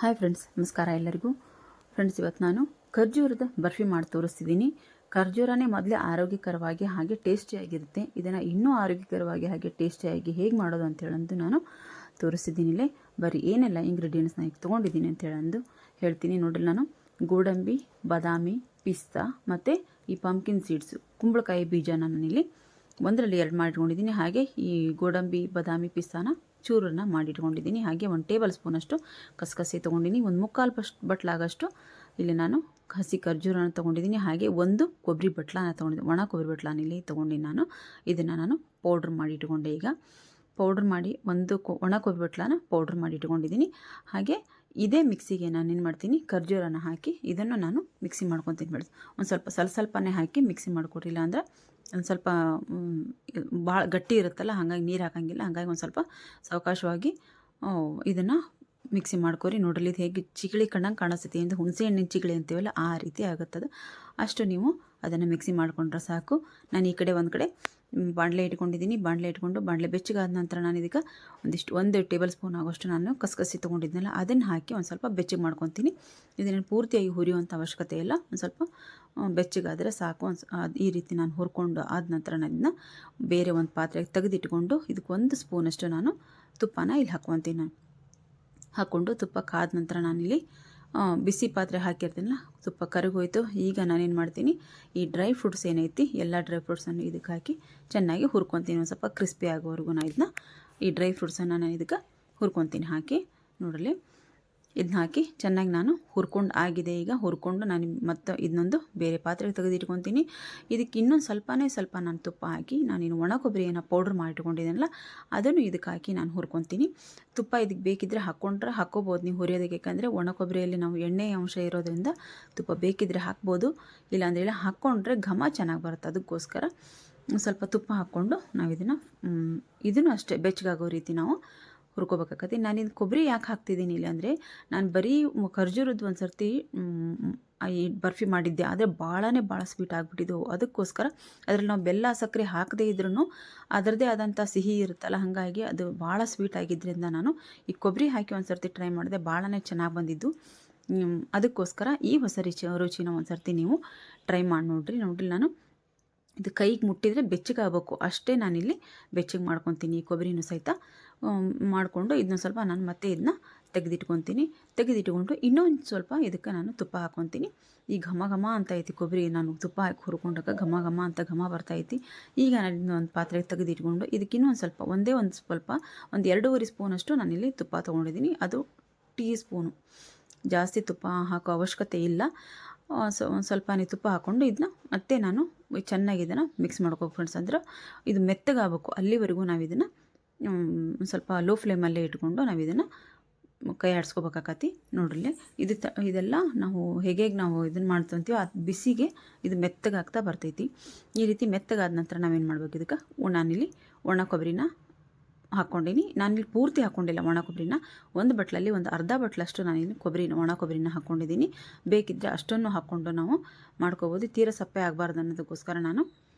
Hi friends, ನಮಸ್ಕಾರ ಎಲ್ಲರಿಗೂ. Friends, ಇವತ್ತು ನಾನು ಖರ್ಜೂರದ ಬರ್ಫಿ ಮಾಡಿ ತೋರಿಸ್ತಿದ್ದೀನಿ. ಖರ್ಜೂರನೇ ಮೊದಲೇ ಆರೋಗ್ಯಕರವಾಗಿ ಹಾಗೆ ಟೇಸ್ಟಿಯಾಗಿರುತ್ತೆ. ಇದನ್ನು ಇನ್ನೂ ಆರೋಗ್ಯಕರವಾಗಿ ಹಾಗೆ ಟೇಸ್ಟಿಯಾಗಿ ಹೇಗೆ ಮಾಡೋದು ಅಂತ ಹೇಳಂದು ನಾನು ತೋರಿಸ್ತಿದ್ದೀನಿ. ಇಲ್ಲೇ ಬರೀ ಏನೆಲ್ಲ ಇಂಗ್ರೀಡಿಯೆಂಟ್ಸ್ನ ಈಗ ತೊಗೊಂಡಿದ್ದೀನಿ ಅಂತ ಹೇಳಂದು ಹೇಳ್ತೀನಿ. ನೋಡ್ರಿ, ನಾನು ಗೋಡಂಬಿ, ಬಾದಾಮಿ, ಪಿಸ್ತಾ ಮತ್ತು ಈ ಪಂಪ್ಕಿನ್ ಸೀಡ್ಸು, ಕುಂಬಳಕಾಯಿ ಬೀಜ ನಾನಿಲ್ಲಿ ಒಂದರಲ್ಲಿ 2 ಮಾಡಿಟ್ಕೊಂಡಿದ್ದೀನಿ. ಹಾಗೆ ಈ ಗೋಡಂಬಿ, ಬಾದಾಮಿ, ಪಿಸ್ತಾನ ಚೂರನ್ನು ಮಾಡಿಟ್ಕೊಂಡಿದ್ದೀನಿ. ಹಾಗೆ 1 ಟೇಬಲ್ ಸ್ಪೂನಷ್ಟು ಕಸಕಸಿ ತೊಗೊಂಡಿದ್ದೀನಿ. 1/4 ಬಟ್ಲಾಗಷ್ಟು ಇಲ್ಲಿ ನಾನು ಹಸಿ ಖರ್ಜೂರನ ತೊಗೊಂಡಿದ್ದೀನಿ. ಹಾಗೆ 1 ಕೊಬ್ಬರಿ ಬಟ್ಲನ ತೊಗೊಂಡಿದ್ದೀನಿ, ಒಣ ಕೊಬ್ಬರಿ ಬಟ್ಲನ ಇಲ್ಲಿ ತೊಗೊಂಡಿನಿ ನಾನು. ಇದನ್ನು ನಾನು ಪೌಡ್ರ್ ಮಾಡಿ ಇಟ್ಕೊಂಡೆ. ಈಗ ಪೌಡ್ರ್ ಮಾಡಿ 1 ಒಣ ಕೊಬ್ಬರಿ ಬಟ್ಲನ ಪೌಡ್ರ್ ಮಾಡಿ ಇಟ್ಕೊಂಡಿದ್ದೀನಿ. ಹಾಗೆ ಇದೇ ಮಿಕ್ಸಿಗೆ ನಾನು ಏನು ಮಾಡ್ತೀನಿ, ಖರ್ಜೂರನ ಹಾಕಿ ಇದನ್ನು ನಾನು ಮಿಕ್ಸಿ ಮಾಡ್ಕೊತೀನಿ. ಬಿಡಿ, ಒಂದು ಸ್ವಲ್ಪನೇ ಹಾಕಿ ಮಿಕ್ಸಿ ಮಾಡ್ಕೊಟ್ಟಿಲ್ಲ ಅಂದರೆ ಒಂದು ಸ್ವಲ್ಪ ಭಾಳ ಗಟ್ಟಿ ಇರುತ್ತಲ್ಲ, ಹಾಗಾಗಿ ನೀರು ಹಾಕೋಂಗಿಲ್ಲ. ಹಾಗಾಗಿ ಒಂದು ಸ್ವಲ್ಪ ಸಾವಕಾಶವಾಗಿ ಇದನ್ನು ಮಿಕ್ಸಿ ಮಾಡ್ಕೊರಿ. ನೋಡ್ರಿ, ಇದು ಹೇಗೆ ಚಿಗಳಿ ಕಂಡಂಗೆ ಕಾಣಿಸ್ತೈತಿ ಎಂದು ಹುಣಸೆ ಹಣ್ಣಿನ ಚಿಗಳಿ ಅಂತೀವಲ್ಲ, ಆ ರೀತಿ ಆಗುತ್ತದೆ. ಅಷ್ಟು ನೀವು ಅದನ್ನು ಮಿಕ್ಸಿ ಮಾಡ್ಕೊಂಡ್ರೆ ಸಾಕು. ನಾನು ಈ ಕಡೆ ಒಂದು ಕಡೆ ಬಾಣಲೆ ಇಟ್ಕೊಂಡಿದ್ದೀನಿ. ಬಾಣಲೆ ಇಟ್ಕೊಂಡು ಬಾಣಲೆ ಬೆಚ್ಚಗಾದ ನಂತರ ನಾನು ಇದಕ್ಕೆ 1 ಟೇಬಲ್ ಸ್ಪೂನ್ ಆಗೋಷ್ಟು ನಾನು ಕಸಕಸಿ ತೊಗೊಂಡಿದ್ನಲ್ಲ, ಅದನ್ನು ಹಾಕಿ ಒಂದು ಸ್ವಲ್ಪ ಬೆಚ್ಚಗೆ ಮಾಡ್ಕೊತೀನಿ. ಇದನ್ನು ಪೂರ್ತಿಯಾಗಿ ಹುರಿಯುವಂಥ ಅವಶ್ಯಕತೆ ಇಲ್ಲ, ಒಂದು ಸ್ವಲ್ಪ ಬೆಚ್ಚಗಾದರೆ ಸಾಕು. ಈ ರೀತಿ ನಾನು ಹುರ್ಕೊಂಡು ಆದ ನಂತರ ನಾನು ಇದನ್ನ ಬೇರೆ ಒಂದು ಪಾತ್ರೆಗೆ ತೆಗೆದಿಟ್ಕೊಂಡು ಇದಕ್ಕೆ 1 ಸ್ಪೂನಷ್ಟು ನಾನು ತುಪ್ಪನ ಇಲ್ಲಿ ಹಾಕ್ಕೊತೀನಿ. ನಾನು ಹಾಕ್ಕೊಂಡು ತುಪ್ಪ ಕಾದ ನಂತರ ನಾನಿಲ್ಲಿ ಬಿಸಿ ಪಾತ್ರೆ ಹಾಕಿರ್ತೀನಲ್ಲ, ತುಪ್ಪ ಕರಗೋಯ್ತು. ಈಗ ನಾನೇನು ಮಾಡ್ತೀನಿ, ಈ ಡ್ರೈ ಫ್ರೂಟ್ಸ್ ಏನೈತಿ ಎಲ್ಲ ಡ್ರೈ ಫ್ರೂಟ್ಸನ್ನು ಇದಕ್ಕೆ ಹಾಕಿ ಚೆನ್ನಾಗಿ ಹುರ್ಕೊತೀನಿ. ಒಂದು ಸ್ವಲ್ಪ ಕ್ರಿಸ್ಪಿ ಆಗೋವರೆಗೂ ನಾನು ಇದನ್ನ ಈ ಡ್ರೈ ಫ್ರೂಟ್ಸನ್ನು ನಾನು ಇದಕ್ಕೆ ಹುರ್ಕೊತೀನಿ. ಹಾಕಿ ನೋಡಲಿ, ಇದನ್ನ ಹಾಕಿ ಚೆನ್ನಾಗಿ ನಾನು ಹುರ್ಕೊಂಡು ಆಗಿದೆ. ಈಗ ಹುರ್ಕೊಂಡು ನಾನು ಮತ್ತು ಇದನ್ನೊಂದು ಬೇರೆ ಪಾತ್ರೆಗೆ ತೆಗೆದಿಟ್ಕೊತೀನಿ. ಇದಕ್ಕೆ ಇನ್ನೊಂದು ಸ್ವಲ್ಪ ನಾನು ತುಪ್ಪ ಹಾಕಿ ನಾನಿನ್ನು ಒಣ ಕೊಬ್ಬರಿಯನ್ನು ಪೌಡ್ರ್ ಮಾಡಿಟ್ಕೊಂಡಿದ್ದೀನಲ್ಲ, ಅದನ್ನು ಇದಕ್ಕೆ ಹಾಕಿ ನಾನು ಹುರ್ಕೊತೀನಿ. ತುಪ್ಪ ಇದಕ್ಕೆ ಬೇಕಿದ್ದರೆ ಹಾಕ್ಕೋಬೋದು ನೀವು ಹುರಿಯೋದಕ್ಕೆ. ಯಾಕಂದರೆ ಒಣ ಕೊಬ್ಬರಿಯಲ್ಲಿ ನಾವು ಎಣ್ಣೆ ಅಂಶ ಇರೋದ್ರಿಂದ ತುಪ್ಪ ಬೇಕಿದ್ದರೆ ಹಾಕ್ಬೋದು, ಇಲ್ಲಾಂದರೆ ಹಾಕ್ಕೊಂಡ್ರೆ ಘಮ ಚೆನ್ನಾಗಿ ಬರುತ್ತೆ. ಅದಕ್ಕೋಸ್ಕರ ಸ್ವಲ್ಪ ತುಪ್ಪ ಹಾಕ್ಕೊಂಡು ನಾವು ಇದನ್ನು ಅಷ್ಟೇ ಬೆಚ್ಚಗಾಗೋ ರೀತಿ ನಾವು ಹುರ್ಕೋಬೇಕಾಗತ್ತೆ. ನಾನು ಇದು ಕೊಬ್ಬರಿ ಯಾಕೆ ಹಾಕ್ತಿದ್ದೀನಿ ಇಲ್ಲ ಅಂದರೆ, ನಾನು ಬರೀ ಖರ್ಜೂರದ್ದು ಒಂದು ಸರ್ತಿ ಈ ಬರ್ಫಿ ಮಾಡಿದ್ದೆ, ಆದರೆ ಭಾಳ ಸ್ವೀಟ್ ಆಗಿಬಿಟ್ಟಿದ್ದು. ಅದಕ್ಕೋಸ್ಕರ ಅದರಲ್ಲಿ ನಾವು ಬೆಲ್ಲ ಸಕ್ಕರೆ ಹಾಕದೇ ಇದ್ರೂ ಅದರದ್ದೇ ಆದಂಥ ಸಿಹಿ ಇರುತ್ತಲ್ಲ, ಹಾಗಾಗಿ ಅದು ಭಾಳ ಸ್ವೀಟ್ ಆಗಿದ್ದರಿಂದ ನಾನು ಈ ಕೊಬ್ಬರಿ ಹಾಕಿ ಒಂದು ಸರ್ತಿ ಟ್ರೈ ಮಾಡಿದೆ, ಭಾಳನೇ ಚೆನ್ನಾಗಿ ಬಂದಿದ್ದು. ಅದಕ್ಕೋಸ್ಕರ ಈ ಹೊಸ ರುಚಿನ ಒಂದು ಸರ್ತಿ ನೀವು ಟ್ರೈ ಮಾಡಿ ನೋಡ್ರಿ. ನಾನು ಇದು ಕೈಗೆ ಮುಟ್ಟಿದರೆ ಬೆಚ್ಚಗಾಗಬೇಕು, ಅಷ್ಟೇ ನಾನಿಲ್ಲಿ ಬೆಚ್ಚಗೆ ಮಾಡ್ಕೊತೀನಿ. ಈ ಕೊಬ್ಬರಿನೂ ಸಹಿತ ಮಾಡಿಕೊಂಡು ಇದನ್ನ ಸ್ವಲ್ಪ ನಾನು ಮತ್ತೆ ಇದನ್ನ ತೆಗೆದಿಟ್ಕೊಂಡು ಇನ್ನೊಂದು ಸ್ವಲ್ಪ ಇದಕ್ಕೆ ನಾನು ತುಪ್ಪ ಹಾಕ್ಕೊತೀನಿ. ಈ ಘಮ ಅಂತ ಐತಿ ಕೊಬ್ಬರಿ, ನಾನು ತುಪ್ಪ ಹಾಕಿ ಹುರ್ಕೊಂಡಾಗ ಘಮ ಅಂತ ಬರ್ತೈತಿ. ಈಗ ನಾನು ಒಂದು ಪಾತ್ರೆಗೆ ತೆಗೆದಿಟ್ಕೊಂಡು ಇದಕ್ಕೆ ಇನ್ನೊಂದು ಸ್ವಲ್ಪ ಒಂದು 2.5 ಸ್ಪೂನಷ್ಟು ನಾನಿಲ್ಲಿ ತುಪ್ಪ ತೊಗೊಂಡಿದ್ದೀನಿ. ಅದು ಟೀ ಸ್ಪೂನು, ಜಾಸ್ತಿ ತುಪ್ಪ ಹಾಕೋ ಅವಶ್ಯಕತೆ ಇಲ್ಲ. ಒಂದು ಸ್ವಲ್ಪನೇ ತುಪ್ಪ ಹಾಕ್ಕೊಂಡು ಇದನ್ನ ಮತ್ತೆ ನಾನು ಚೆನ್ನಾಗಿ ಇದನ್ನು ಮಿಕ್ಸ್ ಮಾಡ್ಕೋ ಫ್ರೆಂಡ್ಸ್. ಅಂದ್ರೆ ಇದು ಮೆತ್ತಗಾಗಬೇಕು, ಅಲ್ಲಿವರೆಗೂ ನಾವು ಇದನ್ನು ಸ್ವಲ್ಪ ಲೋ ಫ್ಲೇಮಲ್ಲೇ ಇಟ್ಕೊಂಡು ನಾವು ಇದನ್ನು ಕೈ ಆಡಿಸ್ಕೋಬೇಕಾಕತಿ. ನೋಡ್ರಿ, ಇದೆಲ್ಲ ನಾವು ಹೇಗೆ ನಾವು ಇದನ್ನು ಮಾಡ್ತೀವೋ ಆ ಬಿಸಿಗೆ ಇದು ಮೆತ್ತಗಾಗ್ತಾ ಬರ್ತೈತಿ. ಈ ರೀತಿ ಮೆತ್ತಗಾದ ನಂತರ ನಾವೇನು ಮಾಡ್ಬೇಕು, ಇದಕ್ಕೆ ನಾನಿಲ್ಲಿ ಒಣ ಕೊಬ್ಬರಿನ ಹಾಕ್ಕೊಂಡಿನಿ. ನಾನಿಲ್ಲಿ ಪೂರ್ತಿ ಹಾಕ್ಕೊಂಡಿಲ್ಲ ಒಣ ಕೊಬ್ಬರಿನ, ಒಂದು ಬಟ್ಲಲ್ಲಿ ಒಂದು ಅರ್ಧ ಬಟ್ಲಷ್ಟು ನಾನಿಲ್ಲಿ ಒಣ ಕೊಬ್ಬರಿನ ಹಾಕ್ಕೊಂಡಿದ್ದೀನಿ. ಬೇಕಿದ್ದರೆ ಅಷ್ಟನ್ನು ಹಾಕ್ಕೊಂಡು ನಾವು ಮಾಡ್ಕೋಬೋದು. ತೀರ ಸಪ್ಪೆ ಆಗಬಾರ್ದು ಅನ್ನೋದಕ್ಕೋಸ್ಕರ ನಾನು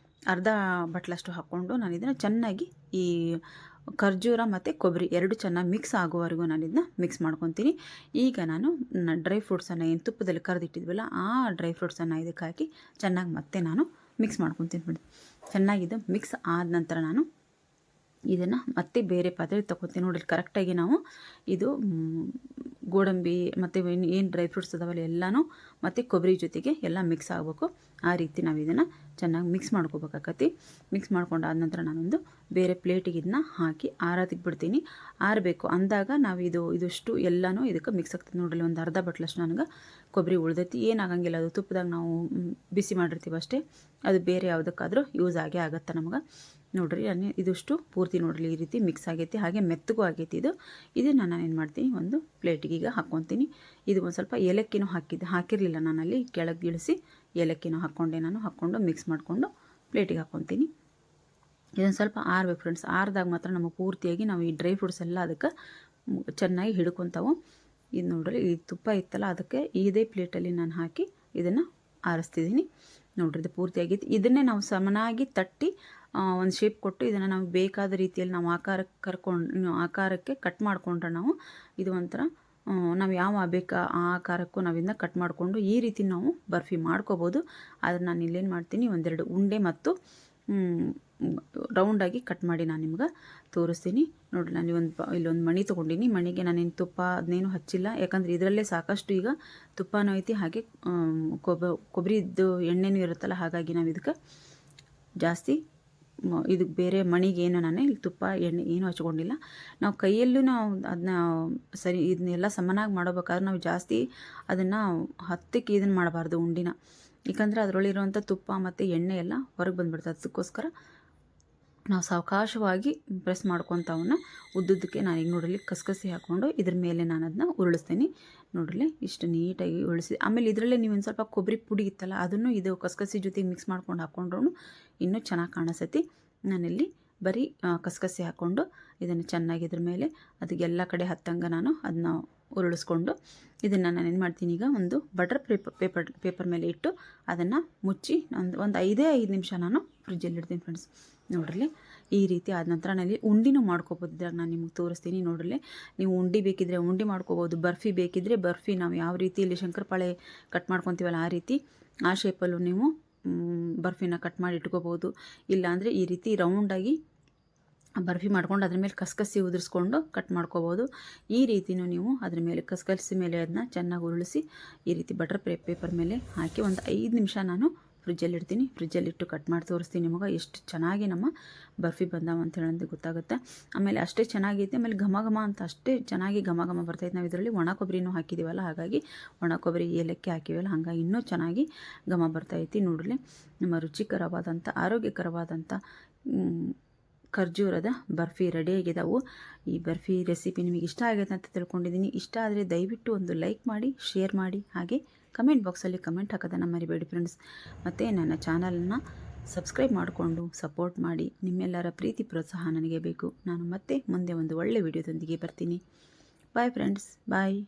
ಅರ್ಧ ಬಟ್ಲಷ್ಟು ಹಾಕ್ಕೊಂಡು ನಾನು ಇದನ್ನು ಚೆನ್ನಾಗಿ ಈ ಖರ್ಜೂರ ಮತ್ತು ಕೊಬ್ಬರಿ 2 ಚೆನ್ನಾಗಿ ಮಿಕ್ಸ್ ಆಗೋವರೆಗೂ ನಾನು ಇದನ್ನ ಮಿಕ್ಸ್ ಮಾಡ್ಕೊತೀನಿ. ಈಗ ನಾನು ಡ್ರೈ ಫ್ರೂಟ್ಸನ್ನು ಏನು ತುಪ್ಪದಲ್ಲಿ ಕರೆದಿಟ್ಟಿದ್ವಲ್ಲ, ಆ ಡ್ರೈ ಫ್ರೂಟ್ಸನ್ನು ಇದಕ್ಕೆ ಹಾಕಿ ಚೆನ್ನಾಗಿ ಮತ್ತೆ ನಾನು ಮಿಕ್ಸ್ ಮಾಡ್ಕೊತೀನಿ ಬಿಡಿ. ಚೆನ್ನಾಗಿದ್ದು ಮಿಕ್ಸ್ ಆದ ನಂತರ ನಾನು ಇದನ್ನು ಮತ್ತೆ ಬೇರೆ ಪಾತ್ರೆಗೆ ತಗೋತೀನಿ. ನೋಡಿರಿ, ಕರೆಕ್ಟಾಗಿ ನಾವು ಇದು ಗೋಡಂಬಿ ಮತ್ತು ಏನು ಡ್ರೈ ಫ್ರೂಟ್ಸ್ ಅದಾವಲ್ಲ ಎಲ್ಲನೂ ಮತ್ತು ಕೊಬ್ಬರಿ ಜೊತೆಗೆ ಎಲ್ಲ ಮಿಕ್ಸ್ ಆಗಬೇಕು. ಆ ರೀತಿ ನಾವು ಇದನ್ನು ಚೆನ್ನಾಗಿ ಮಿಕ್ಸ್ ಮಾಡ್ಕೋಬೇಕಾಗತ್ತೆ. ಮಿಕ್ಸ್ ಮಾಡ್ಕೊಂಡಾದ ನಂತರ ನಾನೊಂದು ಬೇರೆ ಪ್ಲೇಟಿಗೆ ಇದನ್ನ ಹಾಕಿ ಆರೋದಕ್ಕೆ ಬಿಡ್ತೀನಿ. ಆರಬೇಕು ಅಂದಾಗ ನಾವು ಇದಷ್ಟು ಎಲ್ಲನೂ ಇದಕ್ಕೆ ಮಿಕ್ಸ್ ಆಗ್ತದೆ. ನೋಡ್ರಿ, ಒಂದು ಅರ್ಧ ಬಟ್ಲಷ್ಟು ನನಗೆ ಕೊಬ್ಬರಿ ಉಳ್ದೈತಿ. ಏನಾಗಂಗಿಲ್ಲ, ಅದು ತುಪ್ಪದಾಗ ನಾವು ಬಿಸಿ ಮಾಡಿರ್ತೀವಿ ಅಷ್ಟೇ, ಅದು ಬೇರೆ ಯಾವುದಕ್ಕಾದರೂ ಯೂಸ್ ಆಗೇ ಆಗುತ್ತೆ ನಮಗೆ. ನೋಡ್ರಿ, ಇದಷ್ಟು ಪೂರ್ತಿ ನೋಡ್ರಿ ಈ ರೀತಿ ಮಿಕ್ಸ್ ಆಗೈತಿ, ಹಾಗೆ ಮೆತ್ತಗೂ ಆಗೈತಿ. ಇದನ್ನು ನಾನು ಏನು ಮಾಡ್ತೀನಿ, ಒಂದು ಪ್ಲೇಟಿಗೆ ಈಗ ಹಾಕ್ಕೊತೀನಿ. ಇದು ಒಂದು ಸ್ವಲ್ಪ ಏಲಕ್ಕಿನೂ ಹಾಕಿರಲಿಲ್ಲ ನಾನಲ್ಲಿ, ಕೆಳಗೆ ಇಳಿಸಿ ಏಲಕ್ಕಿನೂ ಹಾಕ್ಕೊಂಡು ಮಿಕ್ಸ್ ಮಾಡಿಕೊಂಡು ಪ್ಲೇಟಿಗೆ ಹಾಕ್ಕೊತೀನಿ. ಇದೊಂದು ಸ್ವಲ್ಪ ಆರಬೇಕು ಫ್ರೆಂಡ್ಸ್. ಆರಿದಾಗ ಮಾತ್ರ ನಮಗೆ ಪೂರ್ತಿಯಾಗಿ ನಾವು ಈ ಡ್ರೈ ಫ್ರೂಟ್ಸ್ ಎಲ್ಲ ಅದಕ್ಕೆ ಚೆನ್ನಾಗಿ ಹಿಡ್ಕೊತಾವೆ. ಇದು ನೋಡ್ರಿ, ಈ ತುಪ್ಪ ಇತ್ತಲ್ಲ, ಅದಕ್ಕೆ ಇದೇ ಪ್ಲೇಟಲ್ಲಿ ನಾನು ಹಾಕಿ ಇದನ್ನು ಆರಿಸ್ತಿದ್ದೀನಿ. ನೋಡ್ರಿ, ಇದು ಪೂರ್ತಿಯಾಗಿತ್ತು. ಇದನ್ನೇ ನಾವು ಸಮನಾಗಿ ತಟ್ಟಿ ಒಂದು ಶೇಪ್ ಕೊಟ್ಟು ಇದನ್ನು ನಾವು ಬೇಕಾದ ರೀತಿಯಲ್ಲಿ ನಾವು ಆಕಾರಕ್ಕೆ ಕಟ್ ಮಾಡಿಕೊಂಡ್ರೆ ನಾವು ಇದು ಒಂಥರ ನಾವು ಯಾವ ಬೇಕಾ ಆ ಆಕಾರಕ್ಕೂ ನಾವಿಂದ ಕಟ್ ಮಾಡಿಕೊಂಡು ಈ ರೀತಿ ನಾವು ಬರ್ಫಿ ಮಾಡ್ಕೋಬೋದು. ಆದರೆ ನಾನು ಇಲ್ಲೇನು ಮಾಡ್ತೀನಿ, ಒಂದೆರಡು ಉಂಡೆ ಮತ್ತು ರೌಂಡಾಗಿ ಕಟ್ ಮಾಡಿ ನಾನು ನಿಮ್ಗೆ ತೋರಿಸ್ತೀನಿ. ನೋಡಿರಿ, ನಾನು ಇಲ್ಲೊಂದು ಮಣಿ ತೊಗೊಂಡಿನಿ. ಮಣಿಗೆ ನಾನೇನು ತುಪ್ಪ ಅದನ್ನೇನು ಹಚ್ಚಿಲ್ಲ, ಯಾಕಂದರೆ ಇದರಲ್ಲೇ ಸಾಕಷ್ಟು ಈಗ ತುಪ್ಪನೂ ಐತಿ, ಹಾಗೆ ಕೊಬ್ಬರಿದ್ದು ಎಣ್ಣೆನೂ ಇರುತ್ತಲ್ಲ, ಹಾಗಾಗಿ ನಾವು ಇದಕ್ಕೆ ಜಾಸ್ತಿ ಇದಕ್ಕೆ ಬೇರೆ ಮಣಿಗೆ ಏನು ನಾನು ಇಲ್ಲಿ ತುಪ್ಪ ಎಣ್ಣೆ ಏನೂ ಹಚ್ಕೊಂಡಿಲ್ಲ. ನಾವು ಕೈಯಲ್ಲೂ ನಾವು ಅದನ್ನ ಇದನ್ನೆಲ್ಲ ಸಮನಾಗಿ ಮಾಡೋಬೇಕಾದ್ರೆ ನಾವು ಜಾಸ್ತಿ ಅದನ್ನು ಹತ್ತಕ್ಕೆ ಇದನ್ನು ಮಾಡಬಾರ್ದು ಉಂಡಿನ, ಯಾಕಂದರೆ ಅದರೊಳಗಿರುವಂಥ ತುಪ್ಪ ಮತ್ತು ಎಣ್ಣೆ ಎಲ್ಲ ಹೊರಗೆ ಬಂದುಬಿಡ್ತದೆ. ಅದಕ್ಕೋಸ್ಕರ ನಾವು ಸಾವಕಾಶವಾಗಿ ಪ್ರೆಸ್ ಮಾಡ್ಕೊತಾವನ್ನ ಉದ್ದುದ್ದಕ್ಕೆ ನಾನೀಗ ನೋಡಲಿ ಕಸಕಸಿ ಹಾಕ್ಕೊಂಡು ಇದ್ರ ಮೇಲೆ ನಾನು ಅದನ್ನ ಉರುಳಿಸ್ತೀನಿ. ನೋಡಲಿ ಇಷ್ಟು ನೀಟಾಗಿ ಉರುಳಿಸಿ, ಆಮೇಲೆ ಇದರಲ್ಲೇ ನೀವು ಒಂದು ಸ್ವಲ್ಪ ಕೊಬ್ಬರಿ ಪುಡಿ ಇತ್ತಲ್ಲ ಅದನ್ನು ಇದು ಕಸಕಸಿ ಜೊತೆಗೆ ಮಿಕ್ಸ್ ಮಾಡ್ಕೊಂಡು ಹಾಕ್ಕೊಂಡ್ರೂ ಇನ್ನೂ ಚೆನ್ನಾಗಿ ಕಾಣಿಸ್ತೈತಿ. ನಾನಿಲ್ಲಿ ಬರೀ ಕಸಕಸಿ ಹಾಕ್ಕೊಂಡು ಇದನ್ನು ಚೆನ್ನಾಗಿ ಇದ್ರ ಮೇಲೆ ಅದಕ್ಕೆಲ್ಲ ಕಡೆ ಹತ್ತಂಗೆ ನಾನು ಅದನ್ನ ಉರುಳಿಸ್ಕೊಂಡು ಇದನ್ನು ನಾನು ಏನು ಮಾಡ್ತೀನಿ, ಈಗ ಒಂದು ಬಟರ್ ಪೇಪರ್ ಮೇಲೆ ಇಟ್ಟು ಅದನ್ನು ಮುಚ್ಚಿ ಒಂದು 5 ನಿಮಿಷ ನಾನು ಫ್ರಿಜ್ಜಲ್ಲಿ ಇಡ್ತೀನಿ ಫ್ರೆಂಡ್ಸ್. ನೋಡ್ರಿ ಈ ರೀತಿ ಆದ ನಂತರ ನಾನಲ್ಲಿ ಉಂಡಿನೂ ಮಾಡ್ಕೋಬೋದು. ಇದ್ರಾಗ ನಾನು ನಿಮ್ಗೆ ತೋರಿಸ್ತೀನಿ. ನೋಡ್ರಿ, ನೀವು ಉಂಡೆ ಬೇಕಿದ್ದರೆ ಉಂಡೆ ಮಾಡ್ಕೋಬೋದು, ಬರ್ಫಿ ಬೇಕಿದ್ದರೆ ಬರ್ಫಿ ನಾವು ಯಾವ ರೀತಿ ಇಲ್ಲಿ ಶಂಕರಪಾಳೆ ಕಟ್ ಮಾಡ್ಕೊತೀವಲ್ಲ ಆ ರೀತಿ ಆ ಶೇಪಲ್ಲೂ ನೀವು ಬರ್ಫಿನ ಕಟ್ ಮಾಡಿ ಇಟ್ಕೋಬೋದು. ಇಲ್ಲಾಂದರೆ ಈ ರೀತಿ ರೌಂಡಾಗಿ ಬರ್ಫಿ ಮಾಡ್ಕೊಂಡು ಅದ್ರ ಮೇಲೆ ಕಸಕಸಿ ಉದುರಿಸ್ಕೊಂಡು ಕಟ್ ಮಾಡ್ಕೋಬೋದು. ಈ ರೀತಿಯೂ ನೀವು ಅದ್ರ ಮೇಲೆ ಕಸಕಸಿ ಮೇಲೆ ಅದನ್ನ ಚೆನ್ನಾಗಿ ಉರುಳಿಸಿ ಈ ರೀತಿ ಬಟರ್ ಪೇಪರ್ ಮೇಲೆ ಹಾಕಿ ಒಂದು 5 ನಿಮಿಷ ನಾನು ಫ್ರಿಜ್ಜಲ್ಲಿ ಇಡ್ತೀನಿ. ಫ್ರಿಜ್ಜಲ್ಲಿಟ್ಟು ಕಟ್ ಮಾಡಿ ತೋರಿಸ್ತೀನಿ ನಿಮಗೆ ಎಷ್ಟು ಚೆನ್ನಾಗಿ ನಮ್ಮ ಬರ್ಫಿ ಬಂದಾವ ಅಂತ ಹೇಳೋದು ಗೊತ್ತಾಗುತ್ತೆ. ಆಮೇಲೆ ಅಷ್ಟೇ ಚೆನ್ನಾಗೈತೆ, ಆಮೇಲೆ ಘಮ ಘಮ ಅಂತ ಅಷ್ಟೇ ಚೆನ್ನಾಗಿ ಘಮ ಘಮ ಬರ್ತೈತೆ. ನಾವು ಇದರಲ್ಲಿ ಒಣ ಕೊಬ್ಬರಿನೂ ಹಾಕಿದ್ದೀವಲ್ಲ, ಹಾಗಾಗಿ ಒಣ ಕೊಬ್ಬರಿ ಏಲಕ್ಕಿ ಹಾಕಿವಲ್ಲ, ಹಾಗಾಗಿ ಇನ್ನೂ ಚೆನ್ನಾಗಿ ಘಮ ಬರ್ತೈತಿ. ನೋಡಲಿ ನಮ್ಮ ರುಚಿಕರವಾದಂಥ ಆರೋಗ್ಯಕರವಾದಂಥ ಖರ್ಜೂರದ ಬರ್ಫಿ ರೆಡಿಯಾಗಿದ್ದಾವೆ. ಈ ಬರ್ಫಿ ರೆಸಿಪಿ ನಿಮಗೆ ಇಷ್ಟ ಆಗೈತೆ ಅಂತ ತಿಳ್ಕೊಂಡಿದ್ದೀನಿ. ಇಷ್ಟ ಆದರೆ ದಯವಿಟ್ಟು ಒಂದು ಲೈಕ್ ಮಾಡಿ, ಶೇರ್ ಮಾಡಿ, ಹಾಗೆ ಕಮೆಂಟ್ ಬಾಕ್ಸಲ್ಲಿ ಕಮೆಂಟ್ ಹಾಕೋದನ್ನು ಮರಿಬೇಡಿ ಫ್ರೆಂಡ್ಸ್. ಮತ್ತು ನನ್ನ ಚಾನಲನ್ನು ಸಬ್ಸ್ಕ್ರೈಬ್ ಮಾಡಿಕೊಂಡು ಸಪೋರ್ಟ್ ಮಾಡಿ. ನಿಮ್ಮೆಲ್ಲರ ಪ್ರೀತಿ ಪ್ರೋತ್ಸಾಹ ನನಗೆ ಬೇಕು. ನಾನು ಮತ್ತೆ ಮುಂದೆ ಒಂದು ಒಳ್ಳೆಯ ವಿಡಿಯೋದೊಂದಿಗೆ ಬರ್ತೀನಿ. ಬಾಯ್ ಫ್ರೆಂಡ್ಸ್, ಬಾಯ್.